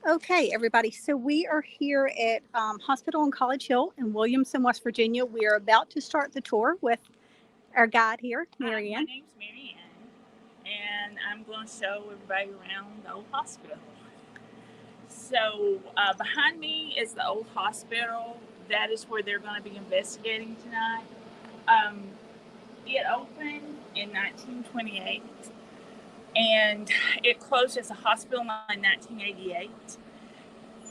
Okay, everybody. So we are here at Hospital in College Hill in Williamson, West Virginia. We are about to start the tour with our guide here, Hi, my Marianne. name's Mary Ann, and I'm going to show everybody around the old hospital. So, behind me is the old hospital. That is where they're going to be investigating tonight. Um, it opened in 1928, and it closed as a hospital in 1988.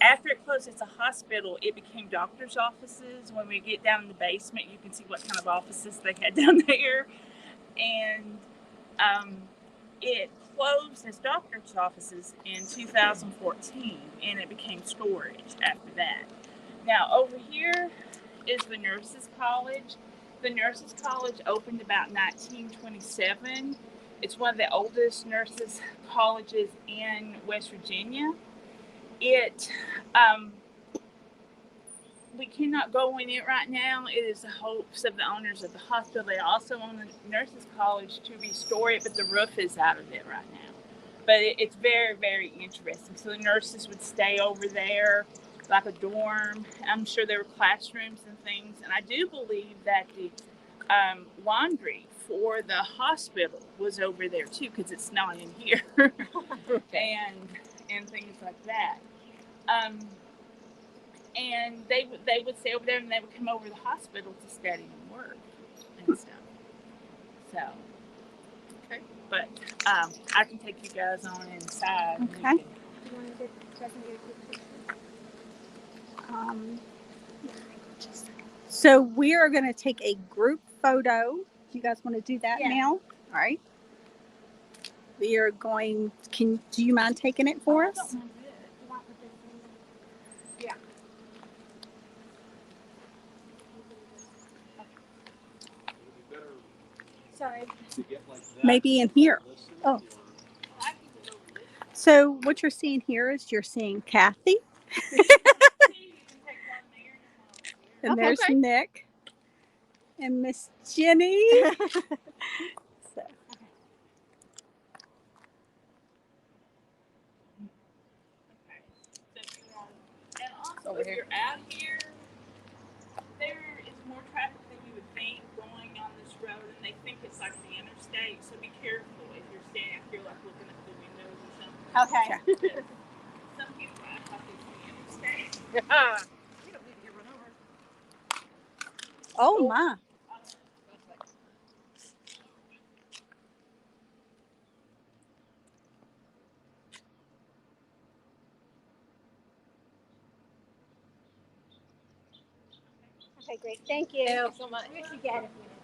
After it closed as a hospital, it became doctor's offices. When we get down in the basement, you can see what kind of offices they had down there. And um, it closed as doctor's offices in 2014, and it became storage after that. Now, over here is the Nurses College. The Nurses College opened about 1927. It's one of the oldest nurses colleges in West Virginia. It we cannot go in it right now. It is the hopes of the owners of the hospital. They also own the Nurses College to restore it, but the roof is out of it right now. But it's very, very interesting. So the nurses would stay over there like a dorm. I'm sure there were classrooms and things. And I do believe that the laundry for the hospital was over there too, because it's not in here. and things like that. And they would stay over there, and they would come over to the hospital to study and work and stuff. So, Okay. But I can take you guys on inside. Okay. So we are going to take a group photo. You guys want to do that now? All right. We are going. Do you mind taking it for us? Yeah. Sorry. Maybe in here. Oh. So what you're seeing here is you're seeing Kathy. And Okay, there's great. Nick and Miss Jenny. So. And also, if you're out here, there is more traffic than you would think going on this road, and they think it's like the interstate. So be careful if you're standing up here, like looking at the windows or something. Okay. Some people act like it's the interstate. You don't need to get run over. Oh my. Okay, great. Thank you. Thank you so much.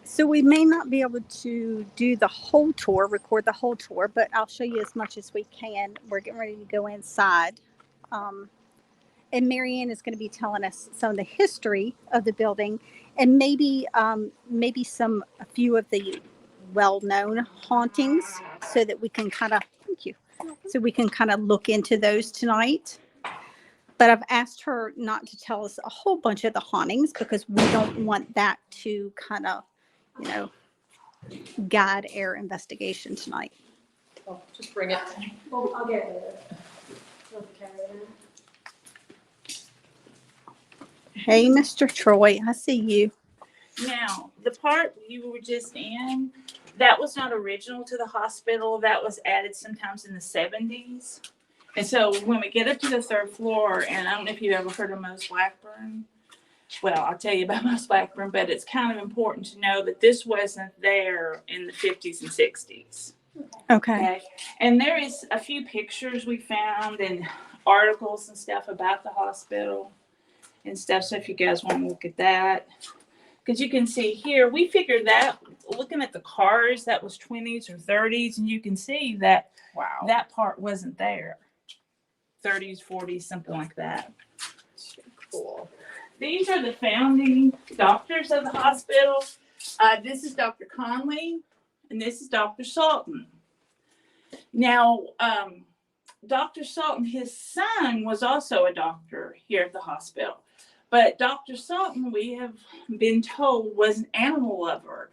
So we may not be able to do the whole tour, record the whole tour, but I'll show you as much as we can. We're getting ready to go inside. And Marianne is going to be telling us some of the history of the building and maybe a few of the well-known hauntings so that we can kind of look into those tonight. But I've asked her not to tell us a whole bunch of the hauntings because we don't want that to kind of, guide our investigation tonight. Oh, just bring it. Well, I'll get it later. Hey, Mr. Troy, I see you. Now, the part you were just in, that was not original to the hospital. That was added sometimes in the 70s. And so when we get up to the third floor, and I don't know if you've ever heard of Most Blackburn. Well, I'll tell you about Most Blackburn, but it's kind of important to know that this wasn't there in the 50s and 60s. Okay. And there is a few pictures we found and articles and stuff about the hospital and stuff. So if you guys want to look at that, because you can see here, we figured that looking at the cars, that was 20s or 30s, and you can see that that part wasn't there. 30s, 40s, something like that. Cool. These are the founding doctors of the hospital. This is Dr. Conley, and this is Dr. Sultan. Now, Dr. Sultan, his son, was also a doctor here at the hospital. But Dr. Sultan, we have been told, was an animal lover.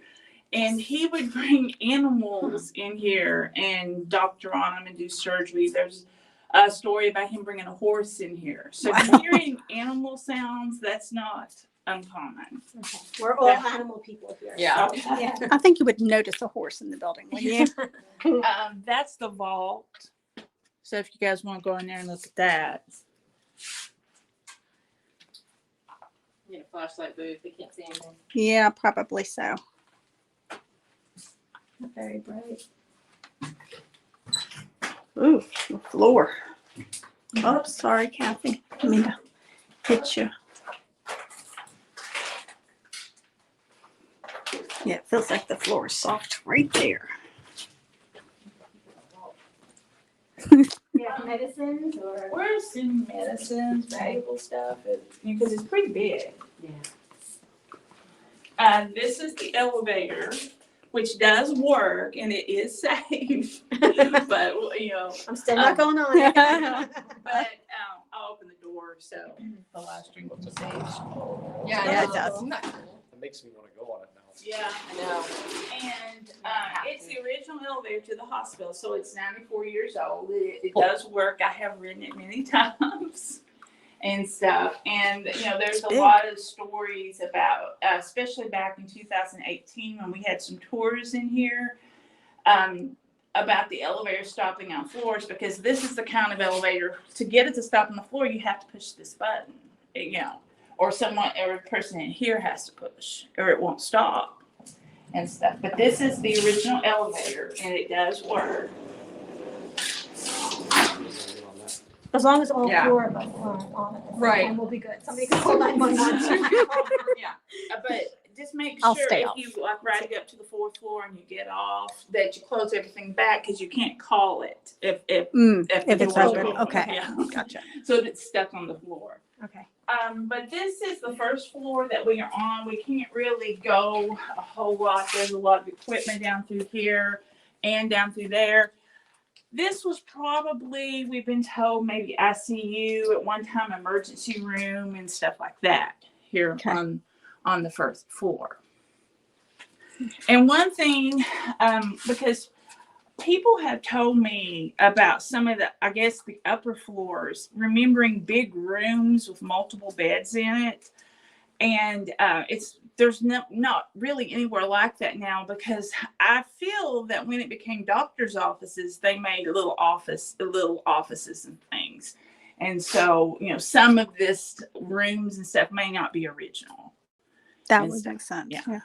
And he would bring animals in here and doctor on them and do surgery. There's a story about him bringing a horse in here. So if you're hearing animal sounds, that's not uncommon. Okay. We're all animal people here. Yeah. Yeah. I think you would notice a horse in the building, wouldn't you? That's the vault. So if you guys want to go in there and look at that. Need a flashlight booth. They can't see anything. Yeah, probably so. Very bright. Ooh, the floor. Oh, sorry, Kathy. I mean to hit you. Yeah, it feels like the floor is soft right there. Yeah, medicines or. We're assuming medicines, valuable stuff, because it's pretty big. Yeah. This is the elevator, which does work and it is safe. But I'm still not going on it. but I'll open the door so the live stream will be safe. Yeah, it does. Isn't that cool? It makes me want to go on it now. Yeah. I know. And it's the original elevator to the hospital, so it's 94 years old. It does work. I have ridden it many times and stuff. And, there's a lot of stories about, especially back in 2018 when we had some tours in here, about the elevator stopping on floors, because this is the kind of elevator, to get it to stop on the floor, you have to push this button, or a person in here has to push, or it won't stop and stuff. But this is the original elevator, and it does work. As long as all Yeah. four of us are on it. Right. And we'll be good. Somebody can call 911. Yeah, but just make I'll sure stay if off. you ride up to the fourth floor and you get off, that you close everything back, because you can't call it if If the it's door's open, okay. Yeah. Gotcha. So it's stuck on the floor. Okay. But this is the first floor that we are on. We can't really go a whole lot. There's a lot of equipment down through here and down through there. This was probably, we've been told, maybe ICU at one time, emergency room and stuff like that here Okay. on the first floor. And one thing, because people have told me about some of the upper floors, remembering big rooms with multiple beds in it. And there's not really anywhere like that now, because I feel that when it became doctors' offices, they made little offices and things. And so, some of this rooms and stuff may not be original. That And would stuff. make sense. Yeah. Yeah.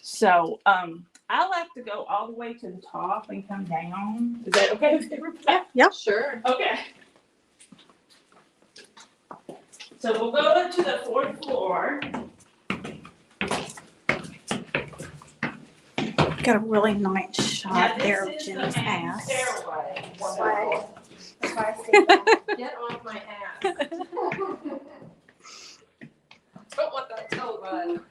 So, I like to go all the way to the top and come down. Is that okay with everybody? Sure. Okay. So we'll go up to the fourth floor. Got a really nice Now, shot this there of is the Jenny's main ass. stairway. Right. That's why I stayed back. Get off my ass. Don't want that televised.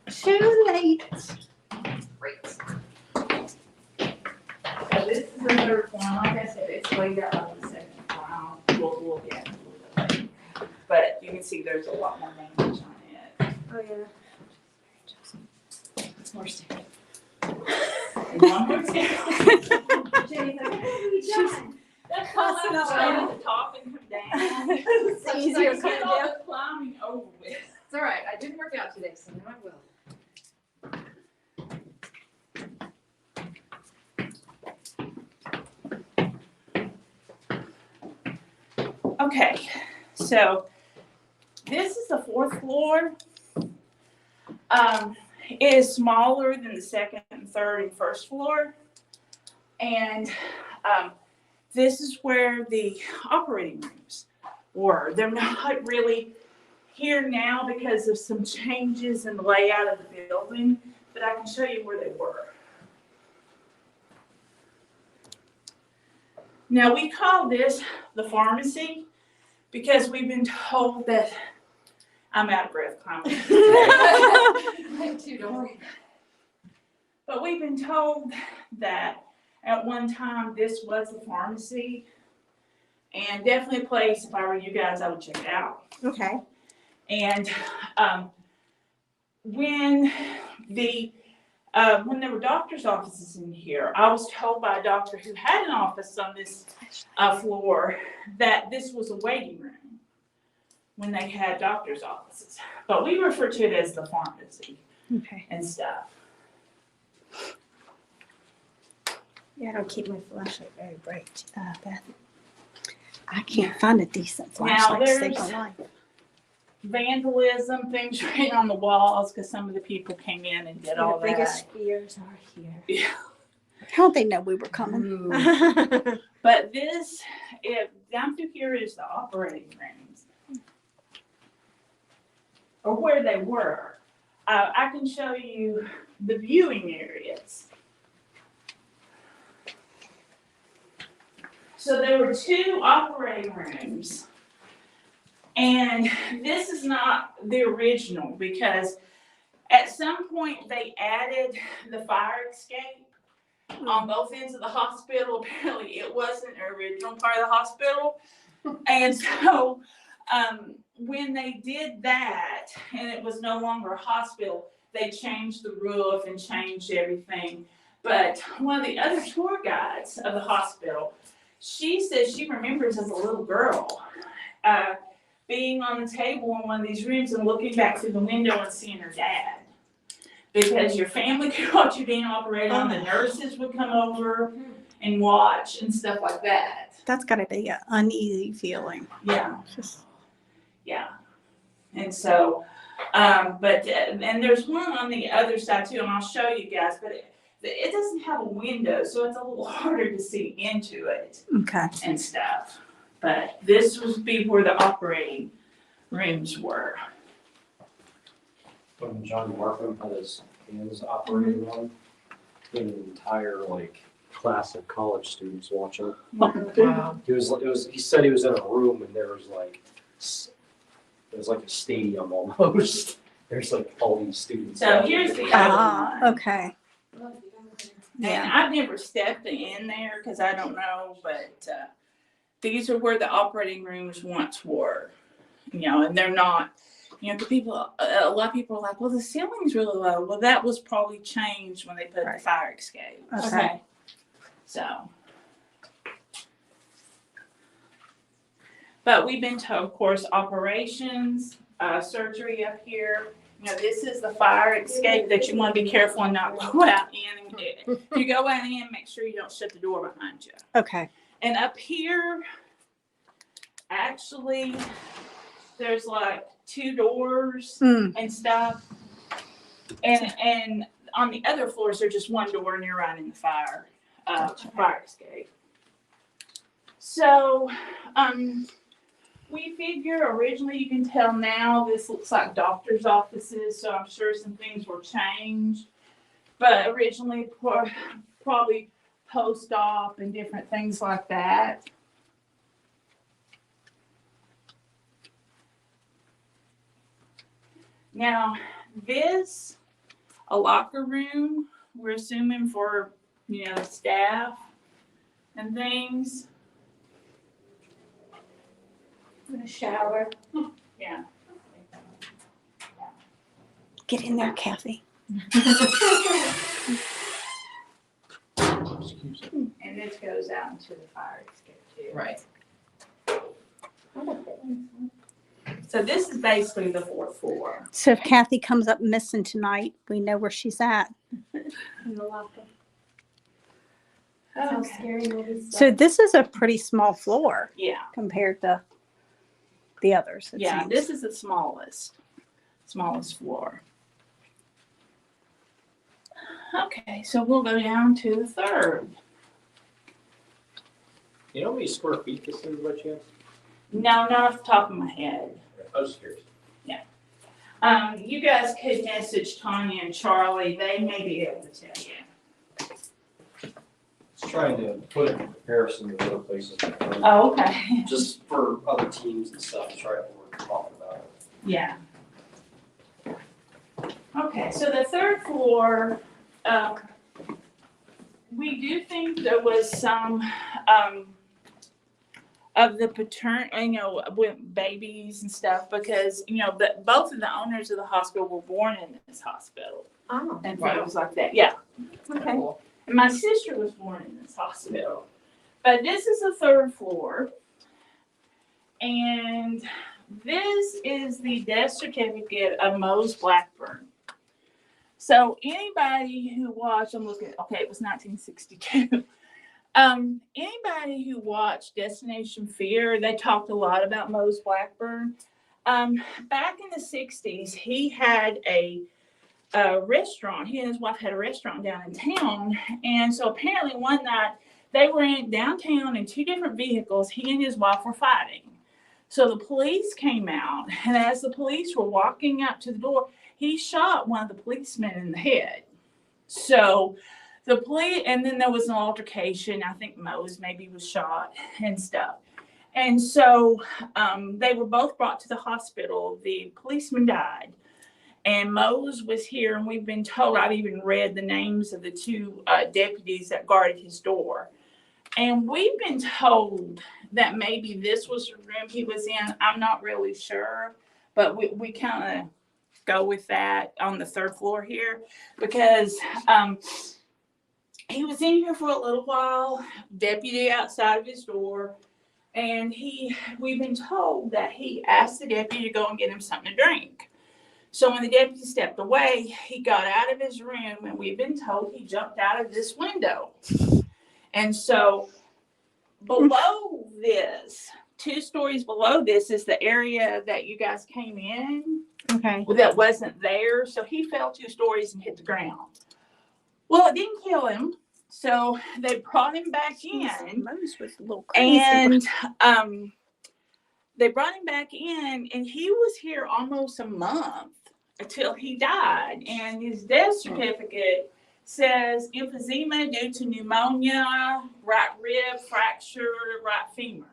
Too late. Great. So this is the third one. Like I said, it's way down on the second floor. We'll get into it. But you can see there's a lot more language on it. Oh, yeah. More stairs. And one more stair. Jenny's like, what have you done? That's why I like to start at the top and come down. It's easier So coming get all down. the climbing over with. It's all right. I didn't work out today, so now I will. Okay, so this is the fourth floor. It is smaller than the second and third and first floor. And this is where the operating rooms were. They're not really here now because of some changes in the layout of the building, but I can show you where they were. Now, we call this the pharmacy because we've been told that I'm out of breath climbing. I too, don't worry. But we've been told that at one time this was the pharmacy, and definitely a place, if I were you guys, I would check it out. Okay. And when when there were doctor's offices in here, I was told by a doctor who had an office on this floor that this was a waiting room when they had doctor's offices. But we refer to it as the pharmacy Okay. and stuff. Yeah, I don't keep my flashlight very bright, Beth. I can't find a decent flashlight to save my there's- life. Vandalism, things written on the walls because some of the people came in and did all The biggest that. fears are here. Yeah. How'd they know we were coming? Ooh. But down through here is the operating rooms, or where they were. I can show you the viewing areas. So there were 2 operating rooms, and this is not the original because at some point they added the fire escape on both ends of the hospital. Apparently it wasn't an original part of the hospital. And so when they did that and it was no longer a hospital, they changed the roof and changed everything. But one of the other tour guides of the hospital, she says she remembers as a little girl being on the table in one of these rooms and looking back through the window and seeing her dad. Because your family could watch you being operated on, the nurses would come over and watch and stuff like that. That's got to be an uneasy feeling. Yeah, Just, yeah. And so, and there's one on the other side too, and I'll show you guys, but it doesn't have a window, so it's a little harder to see into it okay. and stuff. But this would be where the operating rooms were. When John Markham had his hands operated on, he had an entire class of college students watching. Wow. He said he was in a room and there was it was like a stadium almost. There's all these students. So watching. here's the other one. Okay. And Yeah. I've never stepped in there because I don't know, but these are where the operating rooms once were, and they're not, a lot of people are like, well, the ceiling's really low. Well, that was probably changed when they put Right. the fire escape. Okay. So. But we've been told, of course, operations, surgery up here. This is the fire escape that you want to be careful and not go out in. And if you go out in, make sure you don't shut the door behind you. Okay. And up here, actually, there's 2 doors Mm. and stuff. And on the other floors, there's just 1 door and you're right in the fire escape. So, we figure originally, you can tell now, this looks like doctor's offices, so I'm sure some things were changed. But originally, probably post-op and different things like that. Now, this, a locker room, we're assuming for, staff and things. A shower. Yeah. Get in there, Kathy. And this goes out into the fire escape too. Right. So this is basically the 4th floor. So if Kathy comes up missing tonight, we know where she's at. In the locker. How scary will this So this is a pretty small floor Yeah, compared to the others. It yeah, seems. this is the smallest floor. Okay, so we'll go down to the 3rd. You know how many square feet this is by chance? No, not off the top of my head. I was curious. You guys could message Tanya and Charlie. They may be able to tell you. Just trying to put it in comparison to other places. Oh, okay. Just for other teams and stuff, to try to work talking about it. Yeah. Okay, so the 3rd floor, we do think there was some of the with babies and stuff because, both of the owners of the hospital were born in this hospital. Oh, and Wow. things like that. Yeah. okay. Cool. And my sister was born in this hospital. But this is the third floor. And this is the death certificate of Mose Blackburn. So anybody who watched, I'm looking, okay, it was 1962. Anybody who watched Destination Fear, they talked a lot about Mose Blackburn. Back in the 60s, he had a restaurant. He and his wife had a restaurant down in town. And so apparently one night they were in downtown in two different vehicles. He and his wife were fighting. So the police came out, and as the police were walking up to the door, he shot one of the policemen in the head. So the police, and then there was an altercation. I think Mose maybe was shot and stuff. And so they were both brought to the hospital. The policeman died. And Mose was here, and we've been told, I've even read the names of the two deputies that guarded his door. And we've been told that maybe this was the room he was in. I'm not really sure, but we kind of go with that on the third floor here because he was in here for a little while, deputy outside of his door. And we've been told that he asked the deputy to go and get him something to drink. So when the deputy stepped away, he got out of his room, and we've been told he jumped out of this window. And so below this, 2 stories below this, is the area that you guys came in Okay. that wasn't there. So he fell 2 stories and hit the ground. Well, it didn't kill him. So they brought him back in. Mose was a little crazy. And they brought him back in, and he was here almost a month until he died. And his death certificate says emphysema due to pneumonia, right rib fracture, right femur.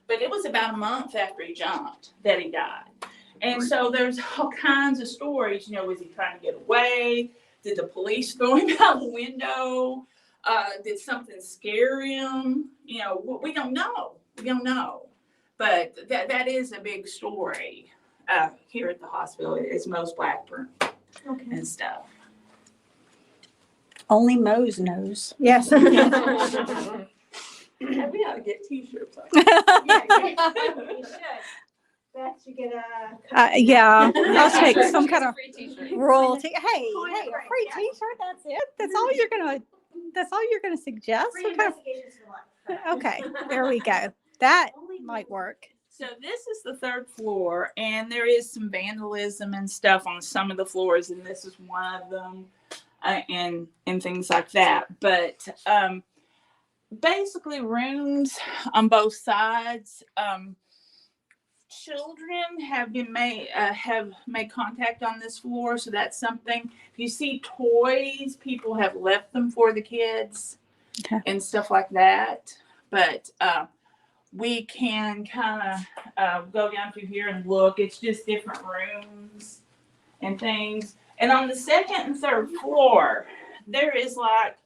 But it was about a month after he jumped that he died. And so there's all kinds of stories. You know, was he trying to get away? Did the police throw him out the window? Did something scare him? You know, we don't know. We don't know. But that is a big story here at the hospital. It's Mose Blackburn and stuff. Only Mose knows. Yes. We ought to get T-shirts. You should. Beth should get a. Yeah, I'll take some kind of Free t-shirt. royalty. Hey, Coin hey, a break, free yeah. T-shirt. That's it. That's all you're gonna. That's all you're gonna suggest. Free What kind investigations for life. of- okay, there we go. That might work. So this is the third floor, and there is some vandalism and stuff on some of the floors, and this is one of them, and things like that. But basically, rooms on both sides. Children have made contact on this floor, so that's something. If you see toys, people have left them for the kids, Okay. and stuff like that. But we can kind of go down through here and look. It's just different rooms and things. And on the second and third floor, there is like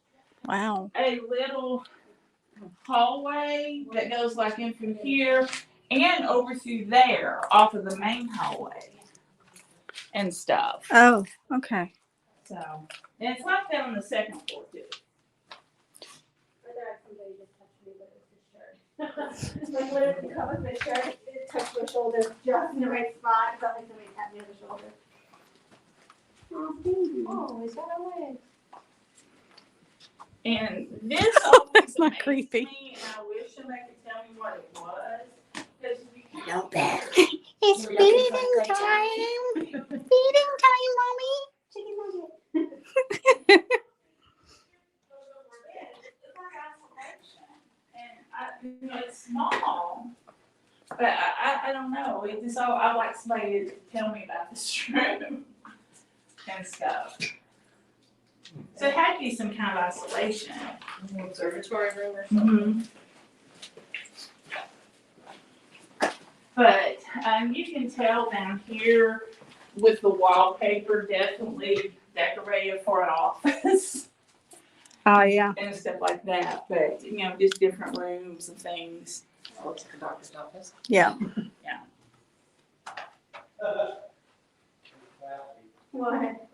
Wow. a little hallway that goes like in through here and over through there off of the main hallway and stuff. Oh, okay. So, and it's like that on the second floor too. Like when it comes with the shirt, it touched my shoulder just in the right spot. It felt like somebody tapped me on the shoulder. Oh, thank you. Oh, is that a leg? And this always That's not amazed creepy. me, and I wish somebody could tell me what it was. 'Cause we can't- No bad. It's feeding time. Feeding time, mommy. Chicken nugget. It's small, but I don't know. It just I like somebody to tell me about this room and stuff. So it had to be some kind of isolation. Observatory room or something. But you can tell down here with the wallpaper, definitely decorated for an office. Oh yeah. And stuff like that, but just different rooms and things. Oh, it's like a doctor's office. Yeah. What?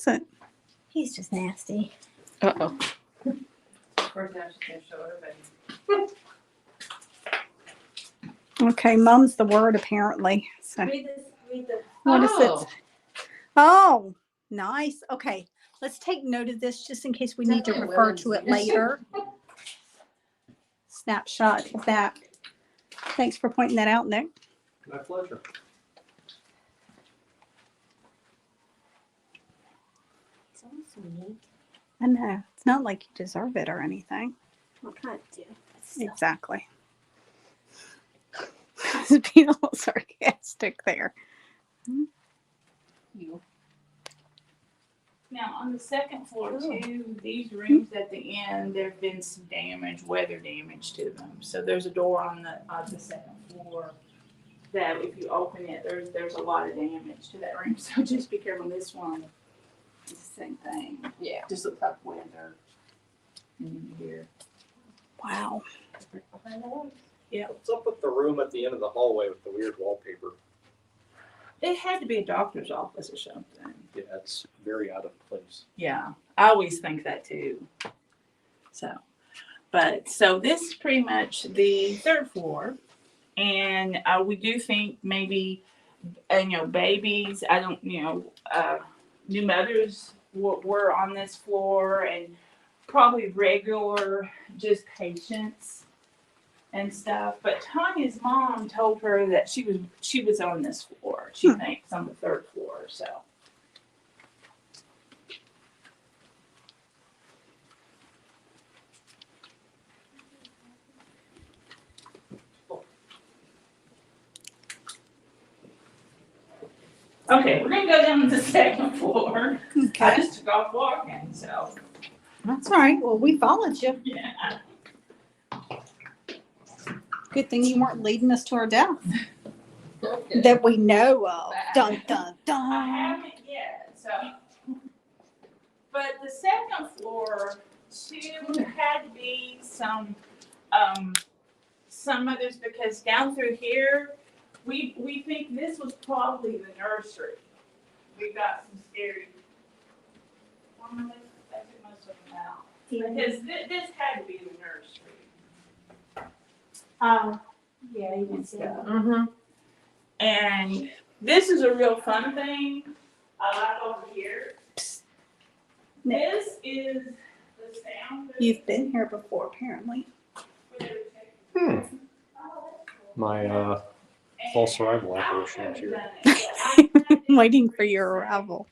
is it? He's just nasty. Uh-oh. First now she's gonna show everybody. Okay, mum's the word apparently. So Read this. Read the. what is Oh. it? Oh, nice. Okay, let's take note of this just in case we need to Definitely refer women's to it leadership. later. Snapshot of that. Thanks for pointing that out, Nick. My pleasure. It's all so neat. I know. It's not like you deserve it or anything. What kind of do? It's so- Exactly. I was being a little sarcastic there. You. Now, on the second floor too, these rooms at the end, there've been some damage, weather damage to them. So there's a door on the second floor that if you open it, there's a lot of damage to that room. So just be careful. This one is the same thing. Yeah. Just looks like weather. And here. Wow. What's up with the room at the end of the hallway with the weird wallpaper? It had to be a doctor's office or something. Yeah, it's very out of place. Yeah, I always think that too. So this is pretty much the third floor, and we do think maybe, babies. I don't, new mothers were on this floor, and probably regular just patients and stuff. But Tanya's mom told her that she was on this floor. She thinks on the third floor. So. Okay, we're gonna go down to the second floor. I Okay. just took off walking, so That's all right. Well, we followed you. yeah. Good thing you weren't leading us to our death that we know of. Dun, dun, I dun. haven't yet, so. But the second floor too, there had to be some others because down through here, we think this was probably the nursery. We got some scary. I took most of them out. Because this had to be the nursery. Yeah, you can see that. Mm-hmm. And this is a real fun thing I like over here. This is the sound. booth You've been here before, apparently. where they were taking- My false arrival apparition is here. Waiting for your arrival.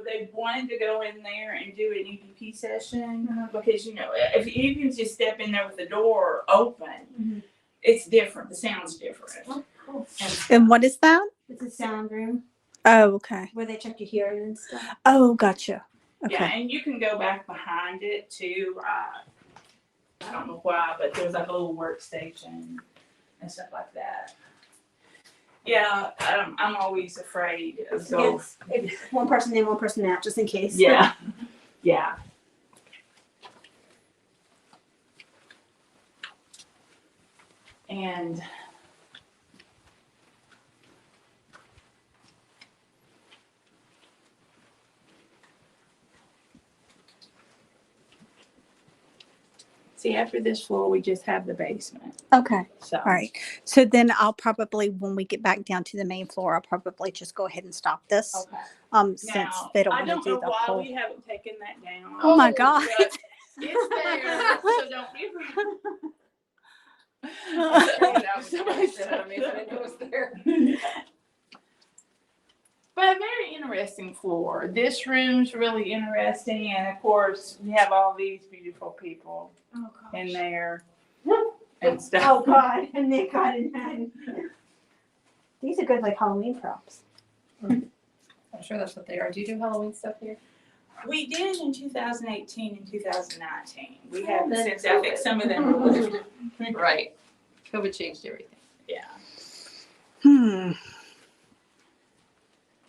They wanted to go in there and do an EPP session because, if you can just step in there with the door open, it's different. The sound's different. And what is that? It's a sound room Oh, okay. where they check your hearing and stuff. Oh, gotcha. Yeah, Okay. and you can go back behind it too. I don't know why, but there's like a little workstation and stuff like that. Yeah, I'm always afraid of going. Yes, it's one person in, one person out, just in case. Yeah, yeah. And see, after this floor, we just have the basement. Okay. So, All right. So then I'll probably, when we get back down to the main floor, I'll probably just go ahead and stop this. okay. Since Now, they don't I want don't to know do the why whole. we haven't taken that down. Oh my God. But it's there, so don't be Somebody said it, I mean, I didn't know it was there. But a very interesting floor. This room's really interesting, and of course, we have all these beautiful people Oh, gosh. in there and stuff. Oh, God. And they got it. These are good, like Halloween props. I'm sure that's what they are. Do you do Halloween stuff here? We did in 2018 and 2019. We Oh, haven't that's since. I think some of them moved. Right. COVID changed everything. Yeah.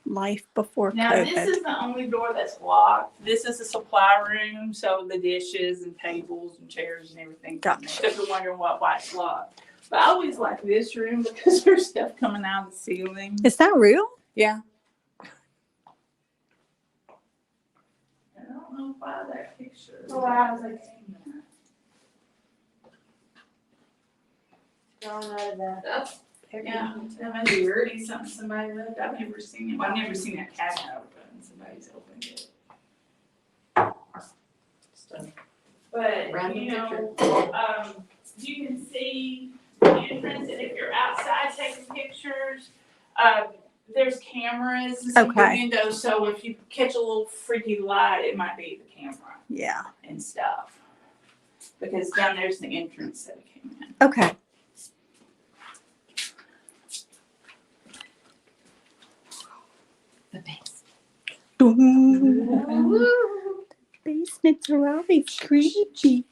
Life before Now, COVID. this is the only door that's locked. This is the supply room, so the dishes and tables and chairs and everything. Gotcha. So if you're wondering why it's locked. But I always like this room because there's stuff coming out of the ceiling. Is that real? Yeah. know why that picture. Oh, wow, I was like, drawn out of that. That's Yeah, that might be already something somebody lived. I've never seen it. Well, I've never seen a cabinet open. Somebody's opened it. But, Random you know, you can see the entrance, and if you're outside taking pictures, there's cameras in some of the Okay. windows, so if you catch a little freaky light, it might be the camera Yeah. and stuff. Because down there's the entrance that it came in. Okay. The base. Basements are always creepy.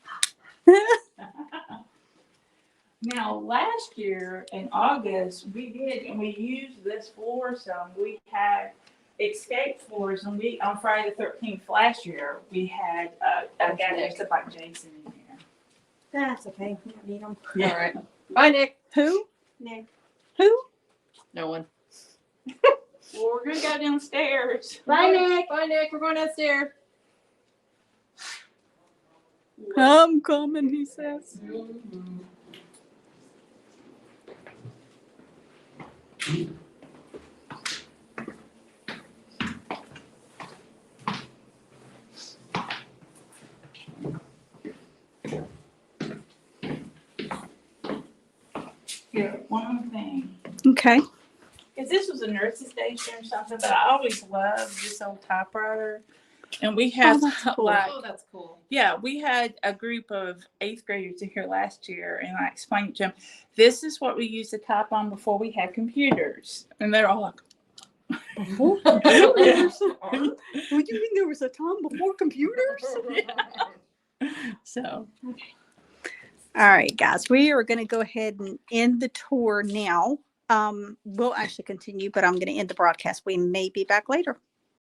Now, last year in August, we did, and we used this floor some. We had escape floors, and we on Friday the 13th last year, we had a guy dressed up like Jason in here. That's okay. We don't need them. Yeah. All right. Bye, Nick. Who? Nick. Who? No one. Well, we're gonna go downstairs. Bye, Nick. Bye, Nick. We're going downstairs. I'm coming, he says. Here, one more thing. Okay. Because this was a nurse's station or something, but I always loved this old typewriter. And we had that's cool. like, Oh, that's cool. yeah, we had a group of 8th graders in here last year, and I explained to them, this is what we used to type on before we had computers. And they're all like, Before computers? What do you mean there was a time before computers? so. All right, guys, we are going to go ahead and end the tour now. We'll actually continue, but I'm going to end the broadcast. We may be back later.